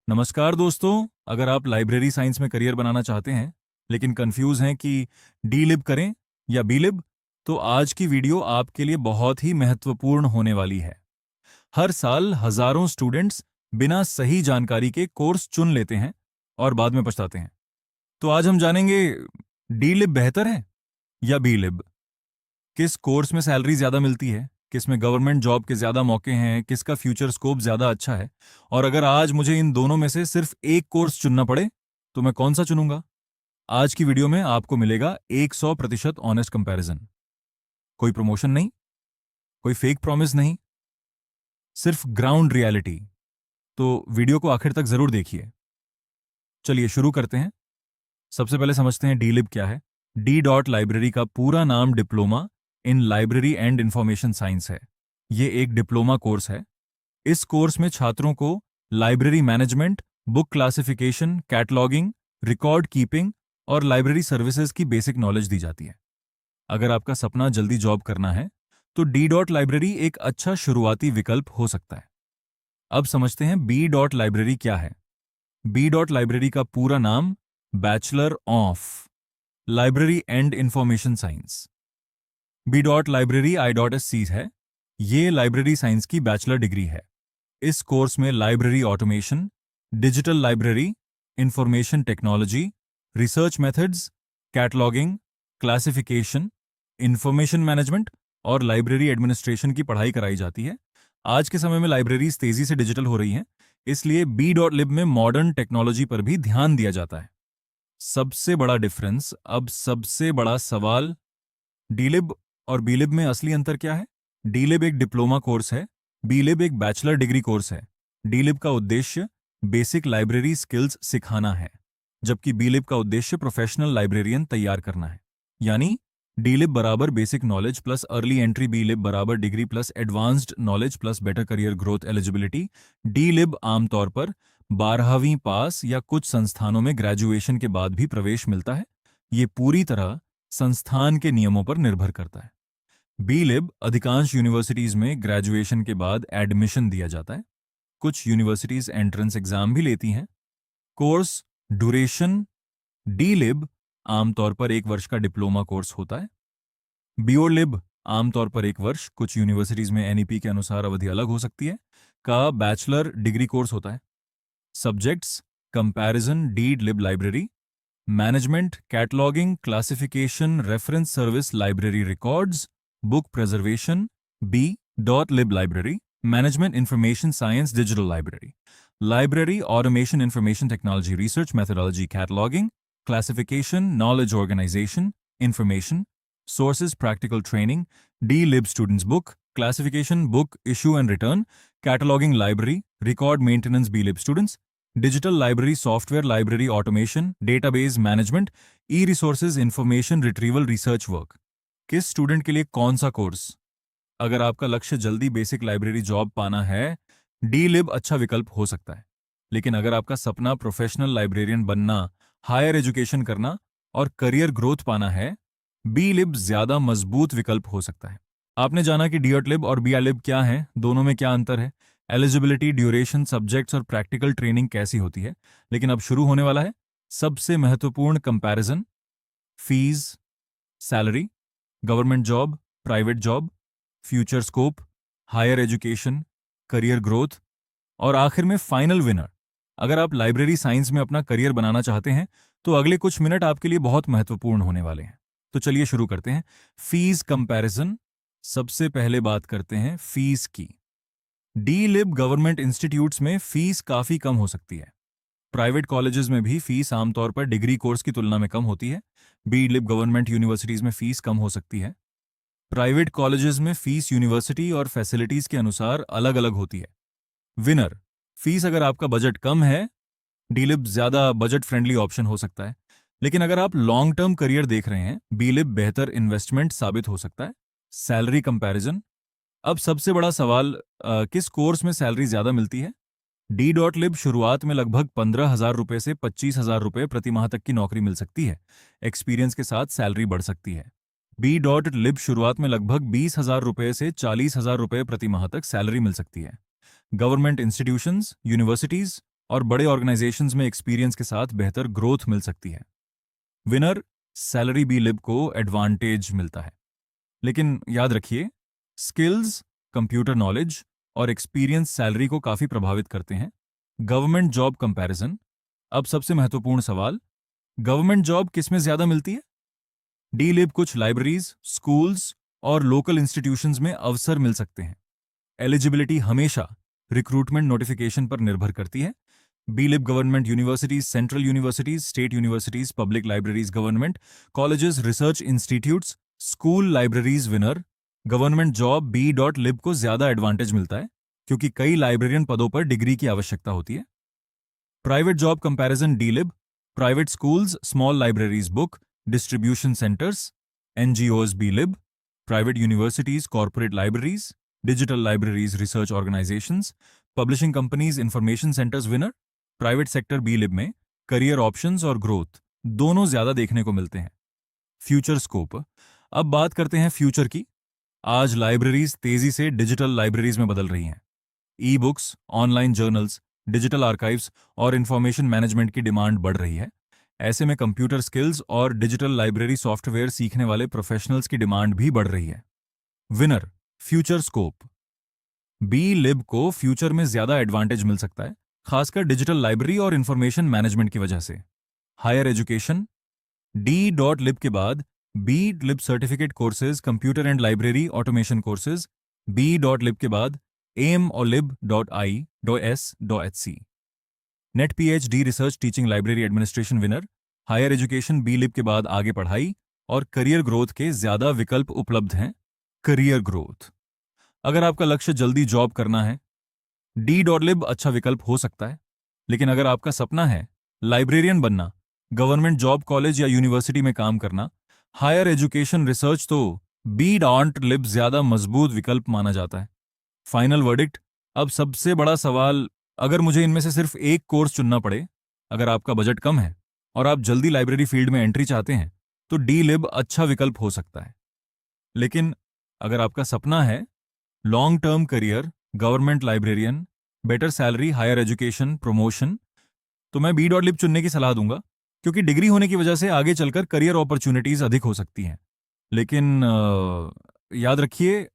नमस्कार दोस्तों। अगर आप लाइब्रेरी साइंस में करियर बनाना चाहते हैं लेकिन कंफ्यूज हैं कि डी लिब करें या बी लिब, तो आज की वीडियो आपके लिए बहुत ही महत्वपूर्ण होने वाली है। हर साल हजारों स्टूडेंट्स बिना सही जानकारी के कोर्स चुन लेते हैं और बाद में पछताते हैं। तो आज हम जानेंगे डी लिब बेहतर है या बी लिब, किस कोर्स में सैलरी ज्यादा मिलती है, किस में गवर्नमेंट जॉब के ज्यादा मौके हैं, किसका फ्यूचर स्कोप ज्यादा अच्छा है। और अगर आज मुझे इन दोनों में से सिर्फ एक कोर्स चुनना पड़े तो मैं कौन सा चुनूंगा। आज की वीडियो में आपको मिलेगा 100% ऑनेस्ट कंपैरिजन। कोई प्रमोशन नहीं, कोई फेक प्रॉमिस नहीं, सिर्फ ग्राउंड रियलिटी। तो वीडियो को आखिर तक जरूर देखिए। चलिए शुरू करते हैं। सबसे पहले समझते हैं डी लिब क्या है। डी डॉट लाइब्रेरी का पूरा नाम diploma in library and information science है। ये एक डिप्लोमा कोर्स है। इस कोर्स में छात्रों को library management, book classification, cataloguing, record keeping और लाइब्रेरी सर्विसेज की बेसिक नॉलेज दी जाती है। अगर आपका सपना जल्दी जॉब करना है तो डी डॉट लाइब्रेरी एक अच्छा शुरुआती विकल्प हो सकता है। अब समझते हैं बी डॉट लाइब्रेरी क्या है। बी डॉट लाइब्रेरी का पूरा नाम bachelor of library and information science, B dot library ISC है। ये लाइब्रेरी साइंस की बैचलर डिग्री है। इस कोर्स में library automation, digital library, information technology, research methods, cataloguing, classification, information management और लाइब्रेरी एडमिनिस्ट्रेशन की पढ़ाई कराई जाती है। आज के समय में लाइब्रेरीज तेजी से डिजिटल हो रही हैं, इसलिए बी डॉट लिब में मॉडर्न टेक्नोलॉजी पर भी ध्यान दिया जाता है। सबसे बड़ा डिफरेंस, अब सबसे बड़ा सवाल, डीलिब और बीलिब में असली अंतर क्या है। डीलिब एक डिप्लोमा कोर्स है, बीलिब एक बैचलर डिग्री कोर्स है। डीलिब का उद्देश्य बेसिक लाइब्रेरी स्किल्स सिखाना है, जबकि बीलिब का उद्देश्य प्रोफेशनल लाइब्रेरियन तैयार करना है। यानी डीलिब बराबर basic knowledge plus early entry, B Lib बराबर degree plus advanced knowledge plus better career growth eligibility. D Lib आमतौर पर 12वीं पास या कुछ संस्थानों में ग्रेजुएशन के बाद भी प्रवेश मिलता है। ये पूरी तरह संस्थान के नियमों पर निर्भर करता है। बी लिब अधिकांश यूनिवर्सिटीज में ग्रेजुएशन के बाद एडमिशन दिया जाता है। कुछ यूनिवर्सिटीज एंट्रेंस एग्जाम भी लेती हैं। कोर्स ड्यूरेशन, डी लिब आमतौर पर 1 वर्ष का डिप्लोमा कोर्स होता है। बीओ लिब आमतौर पर 1 वर्ष, कुछ यूनिवर्सिटीज में एनईपी के अनुसार अवधि अलग हो सकती है, का बैचलर डिग्री कोर्स होता है। Subjects comparison, D lib library management, cataloguing, classification, reference service, library records, book preservation. B dot lib library management, information science, digital library, library automation, information technology, research methodology, cataloguing, classification, knowledge organisation, information sources, practical training. D lib students book classification, book issue and return, cataloguing, library record maintenance. B lib students digital library software, library automation, database management, E resources, information retrieval, research work. किस student के लिए कौन सा course. अगर आपका लक्ष्य जल्दी basic library job पाना है, डी लिब अच्छा विकल्प हो सकता है। लेकिन अगर आपका सपना प्रोफेशनल लाइब्रेरियन बनना, हायर एजुकेशन करना और करियर ग्रोथ पाना है, बी लिब ज्यादा मजबूत विकल्प हो सकता है। आपने जाना कि डी लिब और बी लिब क्या है, दोनों में क्या अंतर है, एलिजिबिलिटी, ड्यूरेशन, सब्जेक्ट्स और प्रैक्टिकल ट्रेनिंग कैसी होती है। लेकिन अब शुरू होने वाला है सबसे महत्वपूर्ण comparison, fees, salary, government job, private job, future scope, higher education, career growth और आखिर में फाइनल विनर। अगर आप लाइब्रेरी साइंस में अपना करियर बनाना चाहते हैं तो अगले कुछ मिनट आपके लिए बहुत महत्वपूर्ण होने वाले हैं। तो चलिए शुरू करते हैं। Fees comparison. सबसे पहले बात करते हैं फीस की। डी लिब गवर्नमेंट इंस्टीट्यूट्स में फीस काफी कम हो सकती है। प्राइवेट कॉलेजेस में भी फीस आमतौर पर डिग्री कोर्स की तुलना में कम होती है। बी लिब गवर्नमेंट यूनिवर्सिटीज में फीस कम हो सकती है। प्राइवेट कॉलेजेस में फीस यूनिवर्सिटी और फैसिलिटीज के अनुसार अलग अलग होती है। विनर फीस, अगर आपका बजट कम है, डी लिब ज्यादा बजट फ्रेंडली ऑप्शन हो सकता है। लेकिन अगर आप लॉन्ग टर्म करियर देख रहे हैं, बी लिब बेहतर इन्वेस्टमेंट साबित हो सकता है। Salary comparison. अब सबसे बड़ा सवाल, किस कोर्स में सैलरी ज्यादा मिलती है। डी डॉट लिब शुरुआत में लगभग 15,000 रुपए से 25,000 रुपए प्रति माह तक की नौकरी मिल सकती है। एक्सपीरियंस के साथ सैलरी बढ़ सकती है। बी डॉट लिब शुरुआत में लगभग 20,000 रुपए से 40,000 रुपए प्रति माह तक सैलरी मिल सकती है। गवर्नमेंट इंस्टीट्यूशंस, यूनिवर्सिटीज और बड़े ऑर्गेनाइजेशंस में एक्सपीरियंस के साथ बेहतर ग्रोथ मिल सकती है। विनर, सैलरी बी लिब को एडवांटेज मिलता है, लेकिन याद रखिए स्किल्स, कंप्यूटर नॉलेज और एक्सपीरियंस सैलरी को काफी प्रभावित करते हैं। Government job comparison. अब सबसे महत्वपूर्ण सवाल, गवर्नमेंट जॉब किस में ज्यादा मिलती है? डी लिब कुछ लाइब्रेरीज, स्कूल्स और लोकल इंस्टीट्यूशंस में अवसर मिल सकते हैं। एलिजिबिलिटी हमेशा रिक्रूटमेंट नोटिफिकेशन पर निर्भर करती है। B Lib government universities, central universities, state universities, public libraries, government colleges, research institutes, school libraries. Winner, government job B dot Lib को ज्यादा एडवांटेज मिलता है क्योंकि कई लाइब्रेरियन पदों पर डिग्री की आवश्यकता होती है। Private job comparison D Lib, private schools, small libraries, book distribution centres, NGOs B Lib, private universities, corporate libraries, digital libraries, research organisations, publishing companies, information centres. Winner, private sector B Lib में career options और growth दोनों ज्यादा देखने को मिलते हैं। Future scope. अब बात करते हैं फ्यूचर की। आज लाइब्रेरीज तेजी से डिजिटल लाइब्रेरीज में बदल रही हैं। E books, online journals, digital archives और इंफॉर्मेशन मैनेजमेंट की डिमांड बढ़ रही है। ऐसे में कंप्यूटर स्किल्स और डिजिटल लाइब्रेरी सॉफ्टवेयर सीखने वाले प्रोफेशनल्स की डिमांड भी बढ़ रही है। Winner, future scope. B lib को फ्यूचर में ज्यादा एडवांटेज मिल सकता है, खासकर डिजिटल लाइब्रेरी और इंफॉर्मेशन मैनेजमेंट की वजह से। Higher education. डी डॉट लिब के बाद B lib certificate courses, computer and library automation courses. B dot लिब के बाद एम और Lib dot I dot S dot H C. NET PhD, research, teaching, library administration. Winner, higher education B Lib के बाद आगे पढ़ाई और career growth के ज्यादा विकल्प उपलब्ध हैं। Career growth. अगर आपका लक्ष्य जल्दी जॉब करना है, डी डॉट लिब अच्छा विकल्प हो सकता है। लेकिन अगर आपका सपना है लाइब्रेरियन बनना, गवर्नमेंट जॉब, कॉलेज या यूनिवर्सिटी में काम करना, हायर एजुकेशन, रिसर्च, तो बी डॉट लिब ज्यादा मजबूत विकल्प माना जाता है। Final verdict. अब सबसे बड़ा सवाल, अगर मुझे इनमें से सिर्फ एक कोर्स चुनना पड़े, अगर आपका बजट कम है और आप जल्दी लाइब्रेरी फील्ड में एंट्री चाहते हैं, तो डी लिब अच्छा विकल्प हो सकता है। लेकिन अगर आपका सपना है long term career, government librarian, better salary, higher education, promotion, तो मैं बी डॉट लिब चुनने की सलाह दूंगा, क्योंकि डिग्री होने की वजह से आगे चलकर करियर अपॉर्चुनिटीज अधिक हो सकती हैं। लेकिन याद रखिए,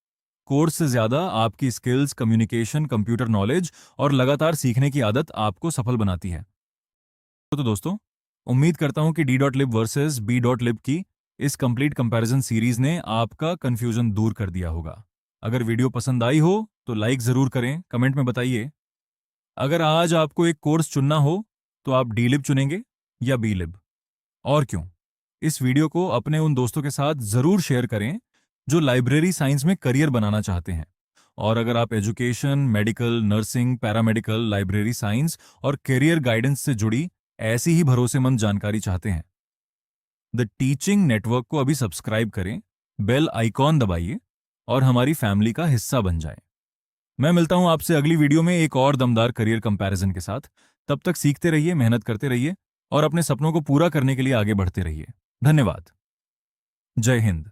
कोर्स से ज्यादा आपकी स्किल्स, कम्युनिकेशन, कंप्यूटर नॉलेज और लगातार सीखने की आदत आपको सफल बनाती है। तो दोस्तों, उम्मीद करता हूं कि डी डॉट लिब वर्सेस बी डॉट लिब की इस कंप्लीट कंपैरिजन सीरीज ने आपका कंफ्यूजन दूर कर दिया होगा। अगर वीडियो पसंद आई हो तो लाइक जरूर करें, कमेंट में बताइए। अगर आज आपको एक कोर्स चुनना हो तो आप डी लिब चुनेंगे या बी लिब, और क्यों? इस वीडियो को अपने उन दोस्तों के साथ जरूर शेयर करें जो लाइब्रेरी साइंस में करियर बनाना चाहते हैं। और अगर आप education, medical, nursing, paramedical, library science और करियर गाइडेंस से जुड़ी ऐसी ही भरोसेमंद जानकारी चाहते हैं, द टीचिंग नेटवर्क को अभी सब्सक्राइब करें, बेल आइकॉन दबाइए और हमारी फैमिली का हिस्सा बन जाएं। मैं मिलता हूं आपसे अगली वीडियो में एक और दमदार करियर कंपैरिजन के साथ। तब तक सीखते रहिए, मेहनत करते रहिए और अपने सपनों को पूरा करने के लिए आगे बढ़ते रहिए। धन्यवाद। जय हिंद।